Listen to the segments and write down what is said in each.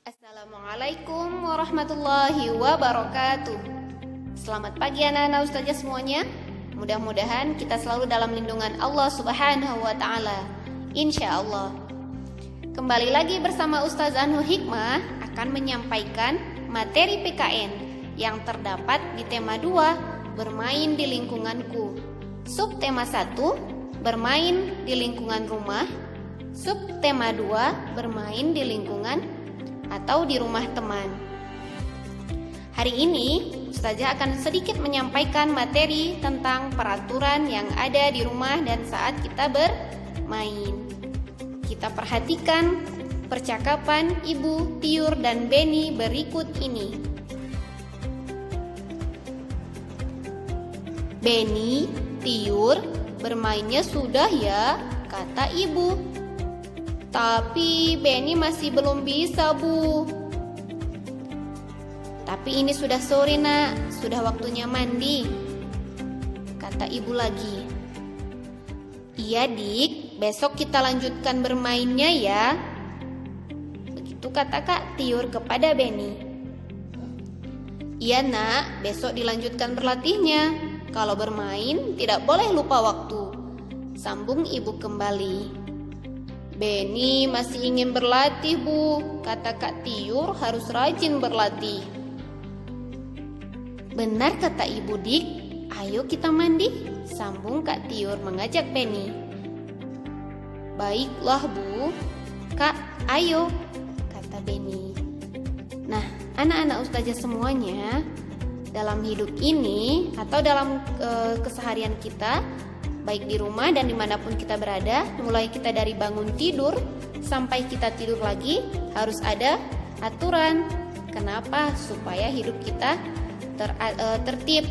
Assalamualaikum warahmatullahi wabarakatuh. Selamat pagi anak-anak ustazah semuanya. Mudah-mudahan kita selalu dalam lindungan Allah Subhanahu wa taala. Insya Allah. Kembali lagi bersama Ustazah Nur Hikmah akan menyampaikan materi PKN yang terdapat di tema 2, bermain di lingkunganku. Subtema 1, bermain di lingkungan rumah. Subtema 2, bermain di lingkungan atau di rumah teman. Hari ini Ustazah akan sedikit menyampaikan materi tentang peraturan yang ada di rumah dan saat kita bermain. Kita perhatikan percakapan Ibu Tiur dan Beni berikut ini. Beni, Tiur, bermainnya sudah ya, kata ibu. Tapi Beni masih belum bisa, Bu. Tapi ini sudah sore, Nak. Sudah waktunya mandi, kata ibu lagi. Iya, Dik. Besok kita lanjutkan bermainnya ya. Begitu kata Kak Tiur kepada Beni. Iya, Nak. Besok dilanjutkan berlatihnya. Kalau bermain tidak boleh lupa waktu, sambung ibu kembali. Beni masih ingin berlatih, Bu. Kata Kak Tiur harus rajin berlatih. Benar kata Ibu Dik. Ayo kita mandi, sambung Kak Tiur mengajak Beni. Baiklah, Bu. Kak, ayo, kata Beni. Nah, anak-anak ustazah semuanya, dalam hidup ini atau dalam keseharian kita, baik di rumah dan dimanapun kita berada, mulai kita dari bangun tidur sampai kita tidur lagi, harus ada aturan. Kenapa? Supaya hidup kita tertib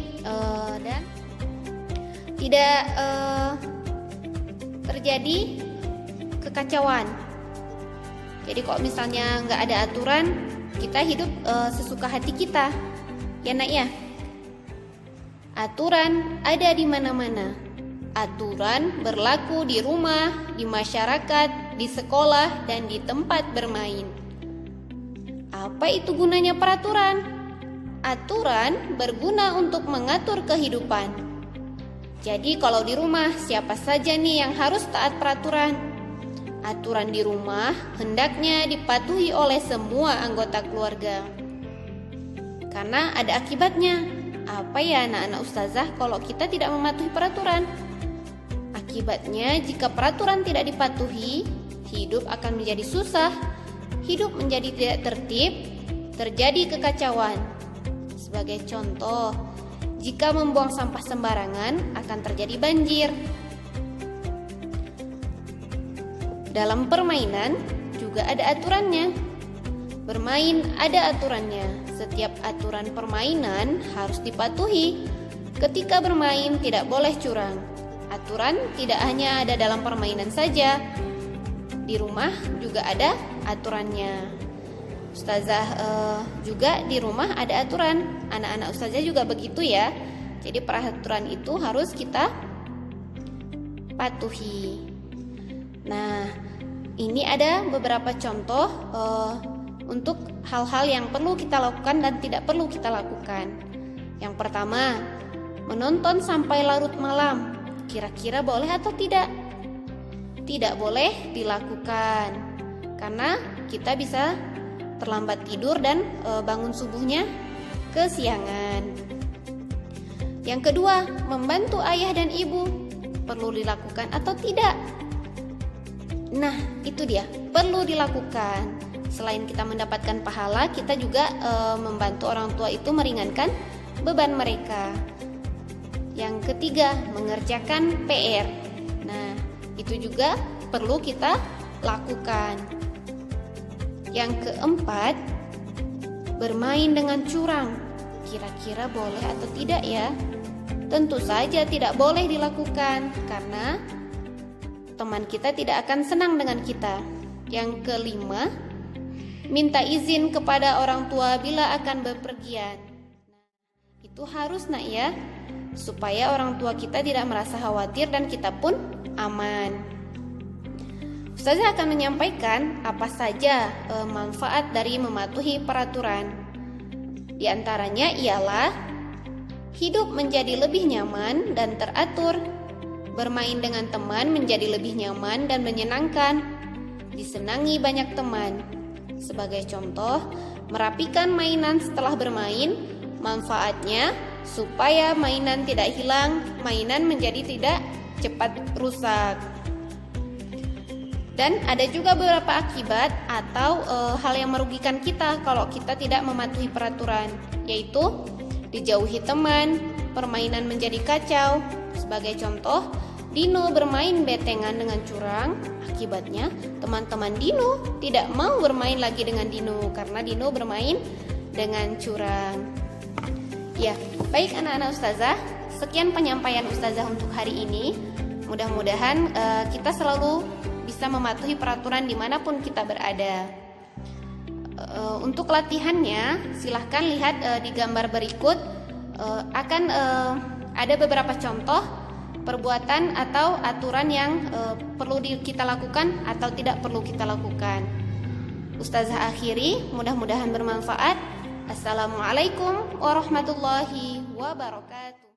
dan tidak terjadi kekacauan. Jadi kalau misalnya nggak ada aturan, kita hidup sesuka hati kita, ya Nak ya. Aturan ada di mana-mana. Aturan berlaku di rumah, di masyarakat, di sekolah, dan di tempat bermain. Apa itu gunanya peraturan? Aturan berguna untuk mengatur kehidupan. Jadi kalau di rumah, siapa saja nih yang harus taat peraturan? Aturan di rumah hendaknya dipatuhi oleh semua anggota keluarga. Karena ada akibatnya. Apa ya anak-anak ustazah kalau kita tidak mematuhi peraturan? Akibatnya jika peraturan tidak dipatuhi, hidup akan menjadi susah, hidup menjadi tidak tertib, terjadi kekacauan. Sebagai contoh, jika membuang sampah sembarangan akan terjadi banjir. Dalam permainan juga ada aturannya. Bermain ada aturannya. Setiap aturan permainan harus dipatuhi. Ketika bermain tidak boleh curang. Aturan tidak hanya ada dalam permainan saja. Di rumah juga ada aturannya. Ustazah juga di rumah ada aturan. Anak-anak ustazah juga begitu ya. Jadi peraturan itu harus kita patuhi. Nah, ini ada beberapa contoh untuk hal-hal yang perlu kita lakukan dan tidak perlu kita lakukan. Yang pertama, menonton sampai larut malam. Kira-kira boleh atau tidak? Tidak boleh dilakukan, karena kita bisa terlambat tidur dan bangun subuhnya kesiangan. Yang kedua, membantu ayah dan ibu. Perlu dilakukan atau tidak? Nah, itu dia, perlu dilakukan. Selain kita mendapatkan pahala, kita juga membantu orang tua itu meringankan beban mereka. Yang ketiga, mengerjakan PR. Nah, itu juga perlu kita lakukan. Yang keempat, bermain dengan curang. Kira-kira boleh atau tidak ya? Tentu saja tidak boleh dilakukan, karena teman kita tidak akan senang dengan kita. Yang kelima, minta izin kepada orang tua bila akan bepergian. Itu harus Nak ya, supaya orang tua kita tidak merasa khawatir dan kita pun aman. Ustazah akan menyampaikan apa saja manfaat dari mematuhi peraturan. Di antaranya ialah hidup menjadi lebih nyaman dan teratur, bermain dengan teman menjadi lebih nyaman dan menyenangkan, disenangi banyak teman. Sebagai contoh, merapikan mainan setelah bermain, manfaatnya supaya mainan tidak hilang, mainan menjadi tidak cepat rusak. Dan ada juga beberapa akibat atau hal yang merugikan kita kalau kita tidak mematuhi peraturan, yaitu dijauhi teman, permainan menjadi kacau. Sebagai contoh, Dino bermain betengan dengan curang. Akibatnya, teman-teman Dino tidak mau bermain lagi dengan Dino karena Dino bermain dengan curang. Ya, baik anak-anak ustazah, sekian penyampaian ustazah untuk hari ini. Mudah-mudahan kita selalu bisa mematuhi peraturan dimanapun kita berada. Untuk latihannya, silahkan lihat di gambar berikut. Akan ada beberapa contoh perbuatan atau aturan yang perlu kita lakukan atau tidak perlu kita lakukan. Ustazah akhiri, mudah-mudahan bermanfaat. Assalamualaikum warahmatullahi wabarakatuh.